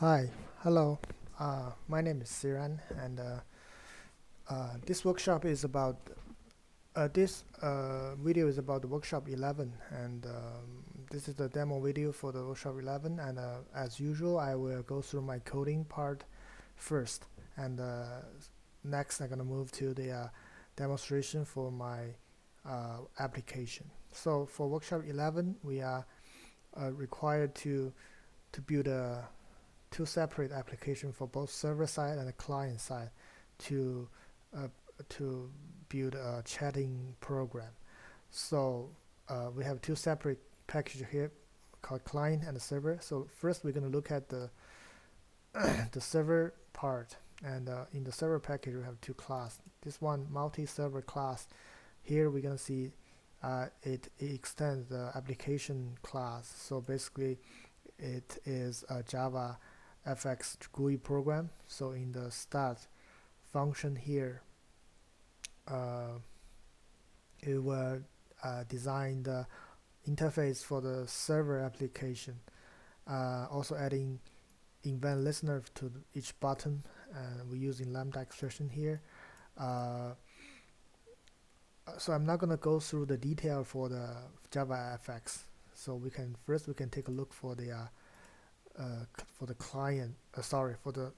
Hi, hello. My name is Siran, and this workshop is about this video is about the workshop 11, and this is the demo video for the workshop 11. And as usual, I will go through my coding part first, and next I'm gonna move to the demonstration for my application. So for workshop 11, we are required to build a two separate applications for both server side and the client side to uh, to build a chatting program. So we have two separate packages here called client and the server. So first we're going to look at the the server part, and in the server package we have two classes. This one multi-server class. Here we're going to see it extends the application class. So basically it is a JavaFx GUI program. So in the start function here, uh, it will design the interface for the server application. Also adding event listener to each button, and we're using lambda expression here. Uh, so I'm not gonna go through the detail for the JavaFX. So we can take a look for the client. Sorry, for the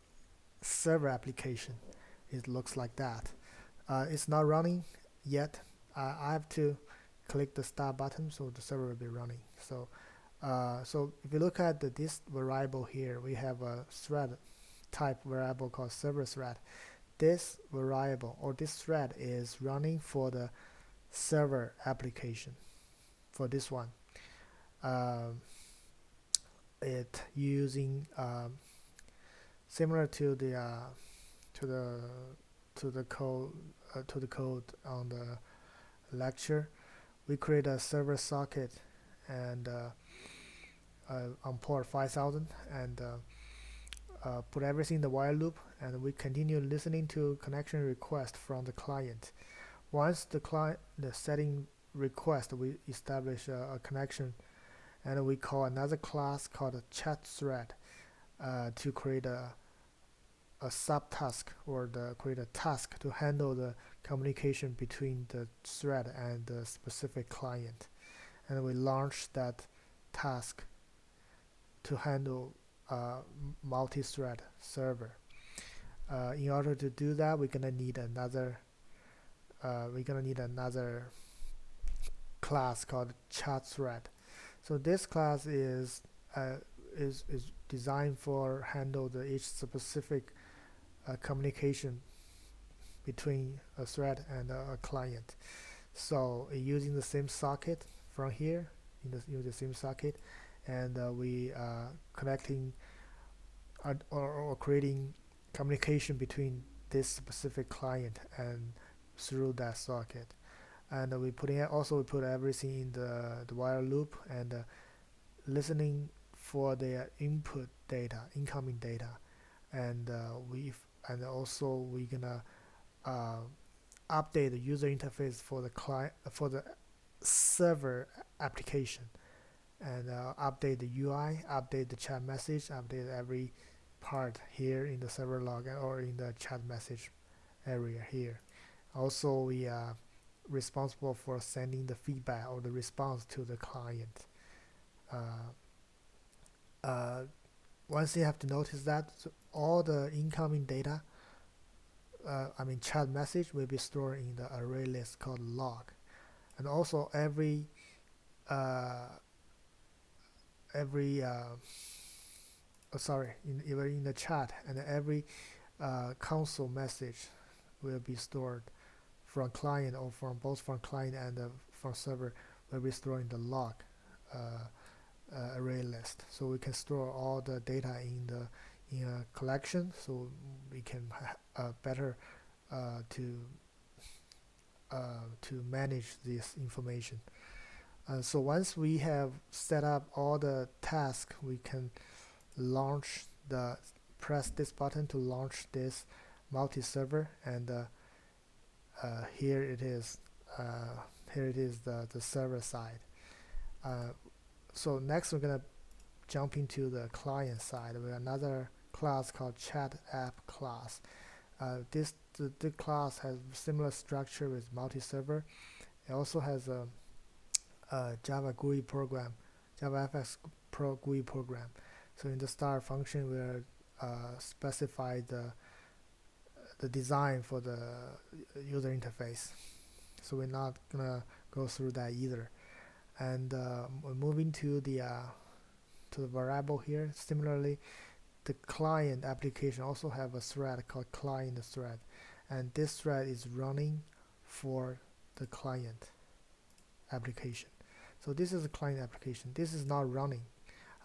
server application. It looks like that. It's not running yet. I have to click the start button so the server will be running. So if you look at this variable here, we have a thread type variable called server thread. This variable or this thread is running for the server application. For this one, um, it using similar to to the the code on the lecture. We create a server socket and on port 5000, and put everything in the while loop, and we continue listening to connection request from the client. Once the setting request, we establish a connection, and we call another class called a chat thread to create a subtask, or create a task to handle the communication between the thread and the specific client, and we launch that task to handle multi-thread server. In order to do that, we're gonna need another class called chat thread. So this class is designed for handle each specific communication between a thread and a client. So using the same socket from here, use the same socket, and we connecting or creating communication between this specific client and through that socket. And we put everything in the while loop, and listening for their input data, incoming data, and we're gonna uh, update the user interface for the client, for the server application, and update the UI, update the chat message, update every part here in the server log or in the chat message area here. Also, we are responsible for sending the feedback or the response to the client. Uh, uh, Once you have to notice that, so all the incoming data, chat message will be stored in the array list called log, and also uh, every even in the chat, and every console message will be stored from client, or from both from client and from server, will be stored in the log array list. So we can store all the data in a collection, so we can better to manage this information. So once we have set up all the tasks, we can launch the press this button to launch this multi-server, and here it is. Here it is, the server side. So next we're gonna jumping to the client side with another class called chat app class. The class has similar structure with multi-server. It also has a Java GUI program, JavaFx GUI program. So in the start function, we'll specify the design for the user interface. So we're not gonna go through that either. And we're moving to the variable here. Similarly, the client application also have a thread called client thread, and this thread is running for the client application. So this is a client application. This is not running.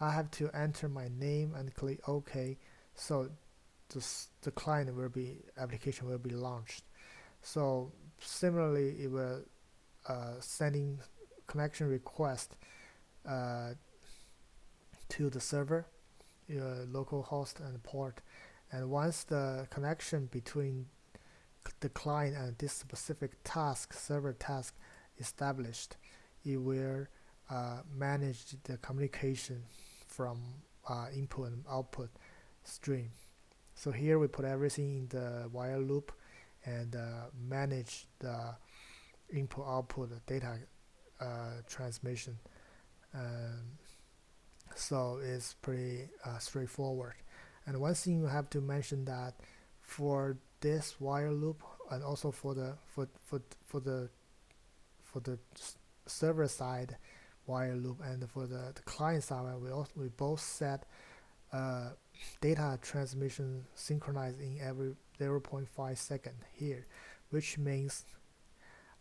I have to enter my name and click OK. So the client application will be launched. So similarly, it will sending connection request to the server, local host and port. And once the connection between the client and this specific task, server task, established, it will manage the communication from input and output stream. So here we put everything in the while loop and manage the input-output data transmission. So it's pretty straightforward. And one thing you have to mention that for this while loop and also for the server side while loop and for the client side, we both set data transmission synchronized in every 0.5 second here, which means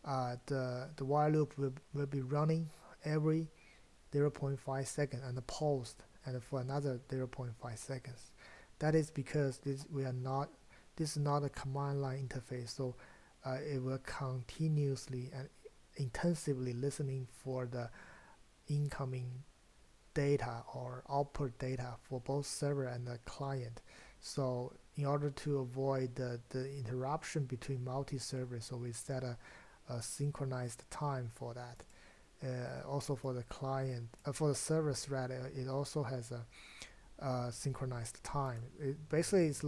the while loop will be running every 0.5 second and paused and for another 0.5 seconds. That is because this is not a command line interface, so it will continuously and intensively listening for the incoming data or output data for both server and the client. So in order to avoid the interruption between multi-server, so we set a synchronized time for that. Also for the client, for the server thread, it also has a synchronized time. Basically it's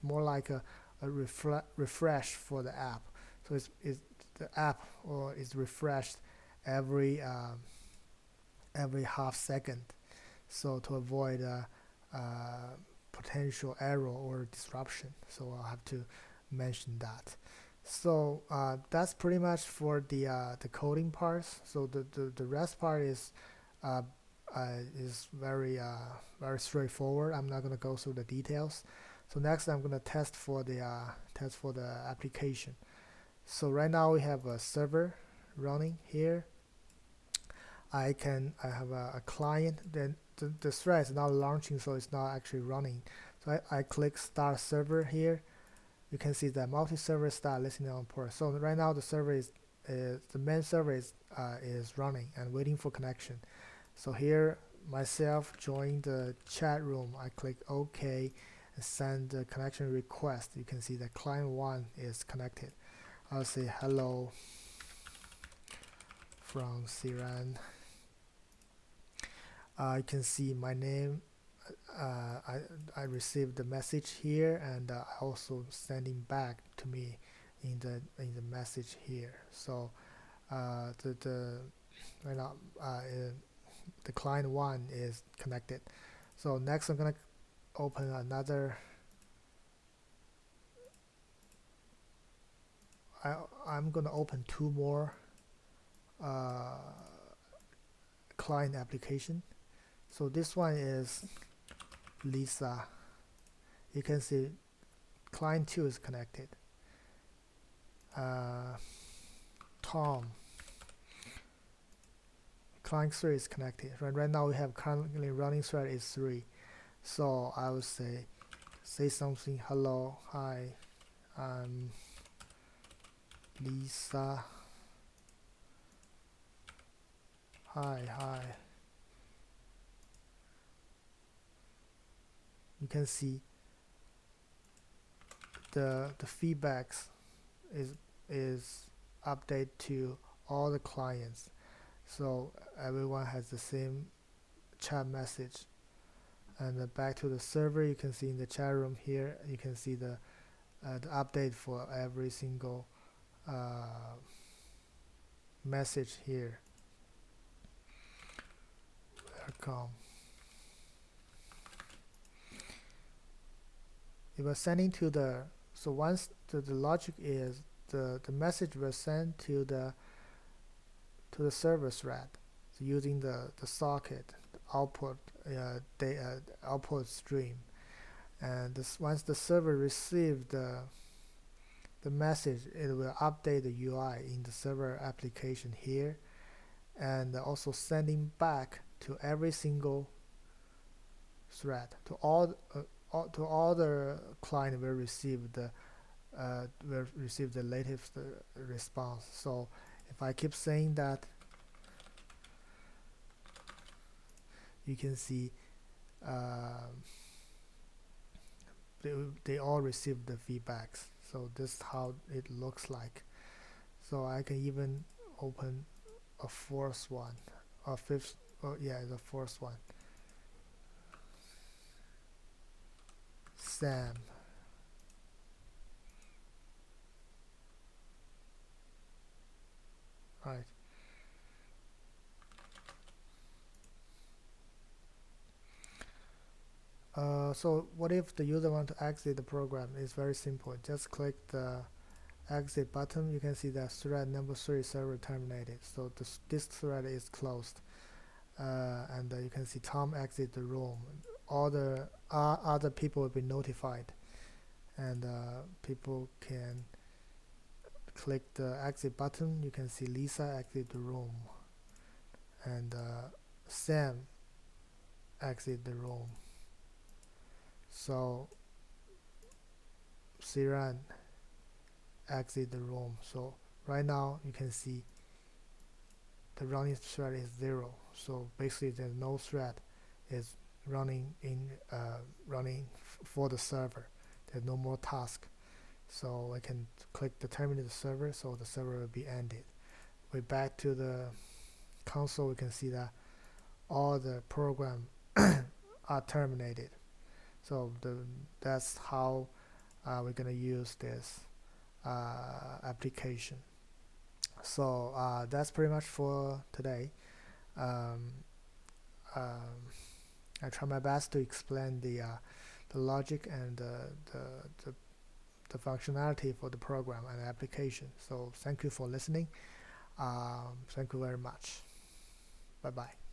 more like a refresh for the app. So it's the app is refreshed every half second, so to avoid potential error or disruption. So I'll have to mention that. So that's pretty much for the coding parts. So the rest part is very straightforward. I'm not gonna go through the details. So next I'm gonna test for the application. So right now we have a server running here. I have a client, then the thread is not launching, so it's not actually running. So I click start server here. You can see that multi-server start listening on port. So right now the server is the main server is running and waiting for connection. So here myself join the chat room. I click OK and send the connection request. You can see that client 1 is connected. I'll say hello from Siran. You can see my name. I received the message here, and also sending back to me in the message here. So right now the client 1 is connected. So next I'm gonna open another. I'm gonna open 2 more client application. So this one is Lisa. You can see client 2 is connected. Tom. Client 3 is connected. Right now we have currently running thread is 3. So I would say something. Hello, hi, I'm Lisa. Hi. You can see the feedbacks is update to all the clients. So everyone has the same chat message. And back to the server, you can see in the chat room here, you can see the update for every single message here. Welcome. It was sending to the, so once the logic is the message was sent to the server thread, so using the socket output output stream, and once the server received the message, it will update the UI in the server application here, and also sending back to every single thread, to all the client will receive the latest response. So if I keep saying that, you can see they all receive the feedbacks. So this is how it looks like. So I can even open a fourth one, or fifth, yeah, the fourth one. Sam. Right. So what if the user want to exit the program? It's very simple. Just click the exit button. You can see that thread number 3 server terminated. So this thread is closed. And you can see Tom exit the room. All the other people will be notified, and people can click the exit button. You can see Lisa exit the room, and Sam exit the room. So Siran exit the room. So right now you can see the running thread is 0. So basically there's no thread is running for the server. There's no more task. So I can click the terminate the server, so the server will be ended. We're back to the console. We can see that all the program are terminated. So that's how we're gonna use this application. So that's pretty much for today. I try my best to explain the logic and the functionality for the program and the application. So thank you for listening. Thank you very much. Bye bye.